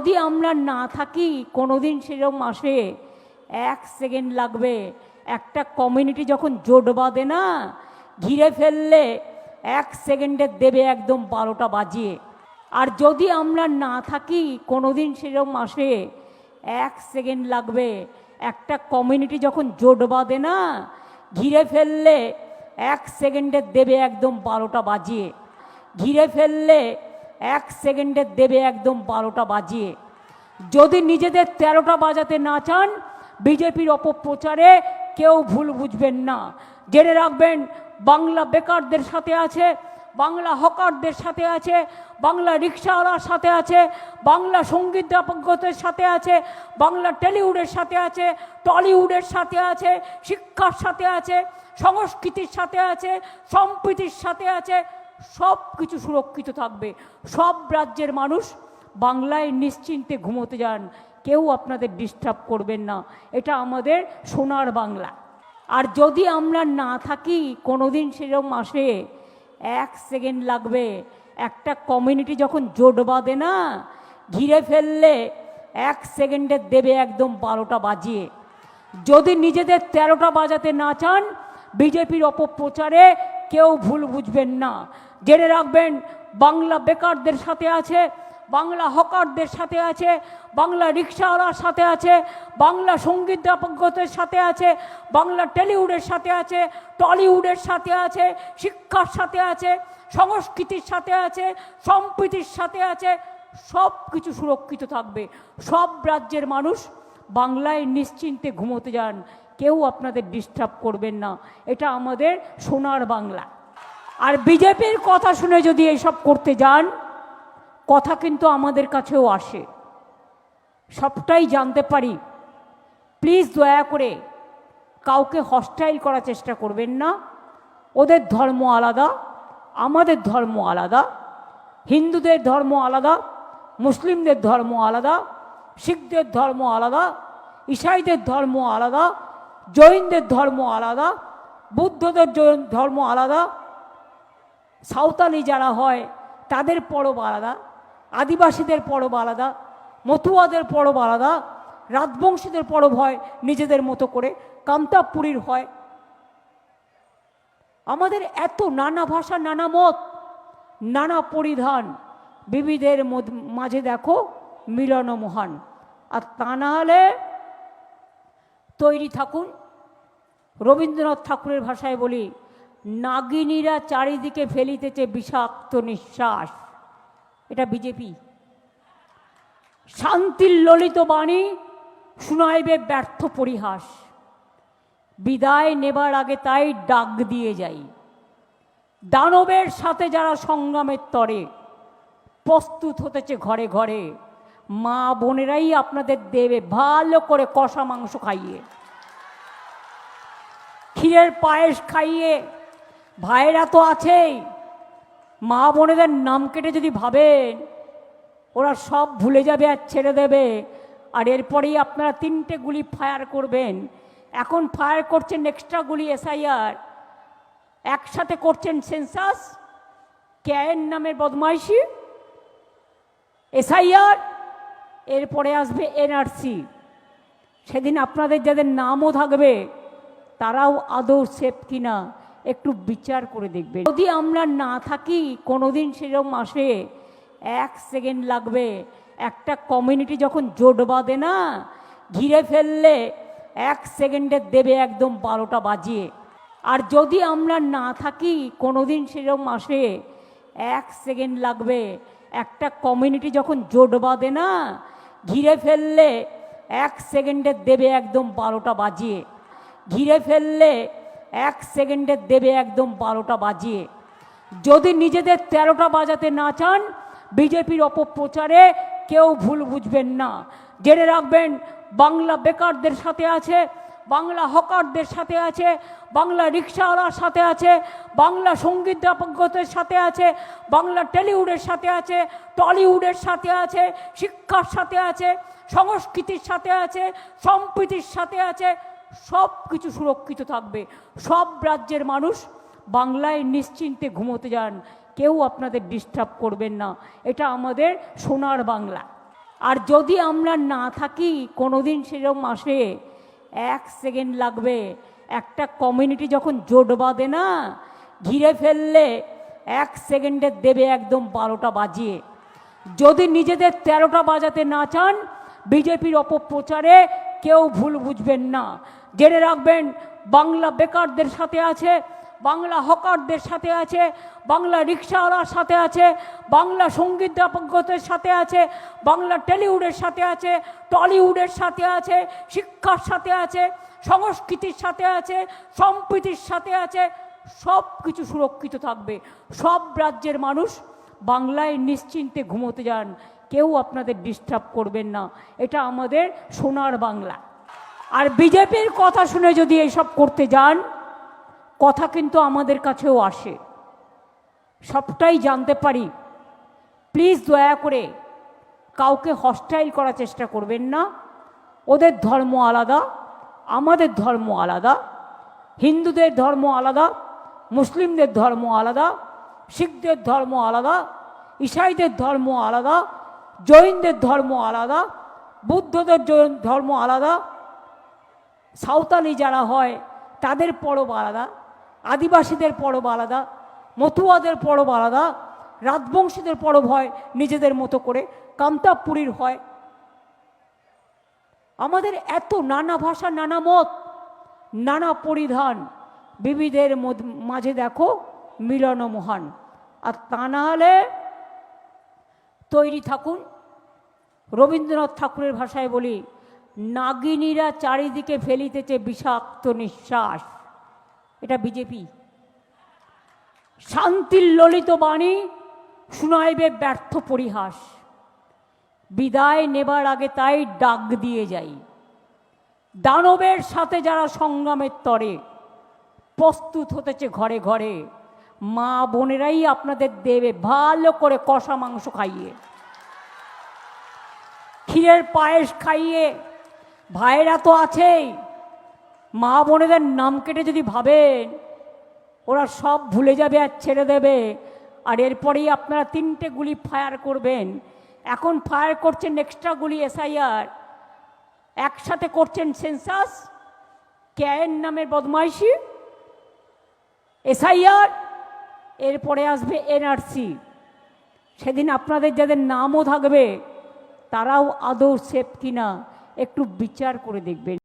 যদি আমরা না থাকি কোনোদিন সেরকম আসে, 1 সেকেন্ড লাগবে। একটা কমিউনিটি যখন জোট বাঁধে না, ঘিরে ফেললে 1 সেকেন্ডে দেবে একদম 12টা বাজিয়ে। আর যদি আমরা না থাকি কোনোদিন সেরকম আসে, 1 সেকেন্ড লাগবে। একটা কমিউনিটি যখন জোট বাঁধে না, ঘিরে ফেললে 1 সেকেন্ডে দেবে একদম 12টা বাজিয়ে। ঘিরে ফেললে 1 সেকেন্ডে দেবে একদম 12টা বাজিয়ে। যদি নিজেদের 13টা বাজাতে না চান, বিজেপির অপপ্রচারে কেউ ভুল বুঝবেন না। জেনে রাখবেন, বাংলা বেকারদের সাথে আছে, বাংলা হকারদের সাথে আছে, বাংলা রিক্সাওয়ালার সাথে আছে, বাংলা সঙ্গীতজ্ঞদের সাথে আছে, বাংলা টলিউডের সাথে আছে, টলিউডের সাথে আছে, শিক্ষার সাথে আছে, সংস্কৃতির সাথে আছে, সম্প্রীতির সাথে আছে। সব কিছু সুরক্ষিত থাকবে। সব রাজ্যের মানুষ বাংলায় নিশ্চিন্তে ঘুমোতে যান, কেউ আপনাদের ডিস্টার্ব করবেন না। এটা আমাদের সোনার বাংলা। আর যদি আমরা না থাকি কোনোদিন সেরকম আসে, 1 সেকেন্ড লাগবে। একটা কমিউনিটি যখন জোট বাঁধে না, ঘিরে ফেললে 1 সেকেন্ডে দেবে একদম 12টা বাজিয়ে। যদি নিজেদের 13টা বাজাতে না চান, বিজেপির অপপ্রচারে কেউ ভুল বুঝবেন না। জেনে রাখবেন, বাংলা বেকারদের সাথে আছে, বাংলা হকারদের সাথে আছে, বাংলা রিক্সাওয়ালার সাথে আছে, বাংলা সঙ্গীতজ্ঞদের সাথে আছে, বাংলা টলিউডের সাথে আছে, টলিউডের সাথে আছে, শিক্ষার সাথে আছে, সংস্কৃতির সাথে আছে, সম্প্রীতির সাথে আছে। সব কিছু সুরক্ষিত থাকবে। সব রাজ্যের মানুষ বাংলায় নিশ্চিন্তে ঘুমোতে যান, কেউ আপনাদের ডিস্টার্ব করবেন না। এটা আমাদের সোনার বাংলা। আর বিজেপির কথা শুনে যদি এইসব করতে যান, কথা কিন্তু আমাদের কাছেও আসে, সবটাই জানতে পারি। প্লিজ দয়া করে কাউকে হস্টাইল করার চেষ্টা করবেন না। ওদের ধর্ম আলাদা, আমাদের ধর্ম আলাদা, হিন্দুদের ধর্ম আলাদা, মুসলিমদের ধর্ম আলাদা, শিখদের ধর্ম আলাদা, ইসাইদের ধর্ম আলাদা, জৈনদের ধর্ম আলাদা, বুদ্ধদের ধর্ম আলাদা, সাঁওতালি যারা হয় তাদের পরব আলাদা, আদিবাসীদের পরব আলাদা, মতুয়াদের পরব আলাদা, রাজবংশীদের পরব হয় নিজেদের মতো করে, কামতাপুরীর হয়। আমাদের এত নানা ভাষা, নানা মত, নানা পরিধান, বিবিধের মাঝে দেখো মিলন মহান। আর তা না হলে তৈরি থাকুন। রবীন্দ্রনাথ ঠাকুরের ভাষায় বলি, নাগিনীরা চারিদিকে ফেলিতেছে বিষাক্ত নিঃশ্বাস। এটা বিজেপি। শান্তির ললিত বাণী শুনাইবে ব্যর্থ পরিহাস। বিদায় নেবার আগে তাই ডাক দিয়ে যাই, দানবের সাথে যারা সংগ্রামের তরে প্রস্তুত হতেছে ঘরে ঘরে, মা বোনেরাই আপনাদের দেবে ভালো করে কষা মাংস খাইয়ে, ক্ষীরের পায়েস খাইয়ে। ভাইরা তো আছেই, মা বোনেদের নাম কেটে যদি ভাবেন ওরা সব ভুলে যাবে আর ছেড়ে দেবে, আর এরপরেই আপনারা 3টে গুলি ফায়ার করবেন। এখন ফায়ার করছেন এক্সট্রা গুলি এসআইআর, একসাথে করছেন সেন্সাস, ক্যায়ের নামের বদমাইশি, এসআইআর, এরপরে আসবে এনআরসি। সেদিন আপনাদের যাদের নামও থাকবে তারাও আদৌ সেফ কিনা একটু বিচার করে দেখবেন। যদি আমরা না থাকি কোনোদিন সেরকম আসে, 1 সেকেন্ড লাগবে। একটা কমিউনিটি যখন জোট বাঁধে না, ঘিরে ফেললে 1 সেকেন্ডে দেবে একদম 12টা বাজিয়ে। আর যদি আমরা না থাকি কোনোদিন সেরকম আসে, 1 সেকেন্ড লাগবে। একটা কমিউনিটি যখন জোট বাঁধে না, ঘিরে ফেললে 1 সেকেন্ডে দেবে একদম 12টা বাজিয়ে। ঘিরে ফেললে 1 সেকেন্ডে দেবে একদম 12টা বাজিয়ে। যদি নিজেদের 13টা বাজাতে না চান, বিজেপির অপপ্রচারে কেউ ভুল বুঝবেন না। জেনে রাখবেন, বাংলা বেকারদের সাথে আছে, বাংলা হকারদের সাথে আছে, বাংলা রিক্সাওয়ালার সাথে আছে, বাংলা সঙ্গীতজ্ঞদের সাথে আছে, বাংলা টলিউডের সাথে আছে, টলিউডের সাথে আছে, শিক্ষার সাথে আছে, সংস্কৃতির সাথে আছে, সম্প্রীতির সাথে আছে। সব কিছু সুরক্ষিত থাকবে। সব রাজ্যের মানুষ বাংলায় নিশ্চিন্তে ঘুমোতে যান, কেউ আপনাদের ডিস্টার্ব করবেন না। এটা আমাদের সোনার বাংলা। আর যদি আমরা না থাকি কোনোদিন সেরকম মাসে 1 সেকেন্ড লাগবে। একটা কমিউনিটি যখন জোট বাঁধে না, ঘিরে ফেললে 1 সেকেন্ডে দেবে একদম 12টা বাজিয়ে। যদি নিজেদের 13টা বাজাতে না চান, বিজেপির অপপ্রচারে কেউ ভুল বুঝবেন না। জেনে রাখবেন, বাংলা বেকারদের সাথে আছে, বাংলা হকারদের সাথে আছে, বাংলা রিক্সাওয়ালার সাথে আছে, বাংলা সঙ্গীতজ্ঞদের সাথে আছে, বাংলা টলিউডের সাথে আছে, টলিউডের সাথে আছে, শিক্ষার সাথে আছে, সংস্কৃতির সাথে আছে, সম্প্রীতির সাথে আছে। সব কিছু সুরক্ষিত থাকবে। সব রাজ্যের মানুষ বাংলায় নিশ্চিন্তে ঘুমোতে যান, কেউ আপনাদের ডিস্টার্ব করবেন না। এটা আমাদের সোনার বাংলা। আর বিজেপির কথা শুনে যদি এইসব করতে যান, কথা কিন্তু আমাদের কাছেও আসে, সবটাই জানতে পারি। প্লিজ দয়া করে কাউকে হস্টাইল করার চেষ্টা করবেন না। ওদের ধর্ম আলাদা, আমাদের ধর্ম আলাদা, হিন্দুদের ধর্ম আলাদা, মুসলিমদের ধর্ম আলাদা, শিখদের ধর্ম আলাদা, ইসাইদের ধর্ম আলাদা, জৈনদের ধর্ম আলাদা, বুদ্ধদের ধর্ম আলাদা, সাঁওতালি যারা হয় তাদের পরব আলাদা, আদিবাসীদের পরব আলাদা, মতুয়াদের পরব আলাদা, রাজবংশীদের পরব হয় নিজেদের মতো করে, কামতাপুরীর হয়। আমাদের এত নানা ভাষা, নানা মত, নানা পরিধান, বিবিধের মাঝে দেখো মিলন মহান। আর তা না হলে তৈরি থাকুন। রবীন্দ্রনাথ ঠাকুরের ভাষায় বলি, নাগিনীরা চারিদিকে ফেলিতেছে বিষাক্ত নিঃশ্বাস। এটা বিজেপি। শান্তির ললিত বাণী শুনাইবে ব্যর্থ পরিহাস। বিদায় নেবার আগে তাই ডাক দিয়ে যাই, দানবের সাথে যারা সংগ্রামের তরে প্রস্তুত হতেছে ঘরে ঘরে, মা বোনেরাই আপনাদের দেবে ভালো করে কষা মাংস খাইয়ে, ক্ষীরের পায়েস খাইয়ে। ভাইয়েরা তো আছেই, মা বোনেদের নাম কেটে যদি ভাবেন ওরা সব ভুলে যাবে আর ছেড়ে দেবে, আর এরপরেই আপনারা 3টে গুলি ফায়ার করবেন। এখন ফায়ার করছেন এক্সট্রা গুলি এসআইআর, একসাথে করছেন সেন্সাস, ক্যায়ের নামের বদমাইশি, এসআইআর, এরপরে আসবে এনআরসি। সেদিন আপনাদের যাদের নামও থাকবে তারাও আদৌ সেফ কিনা একটু বিচার করে দেখবেন।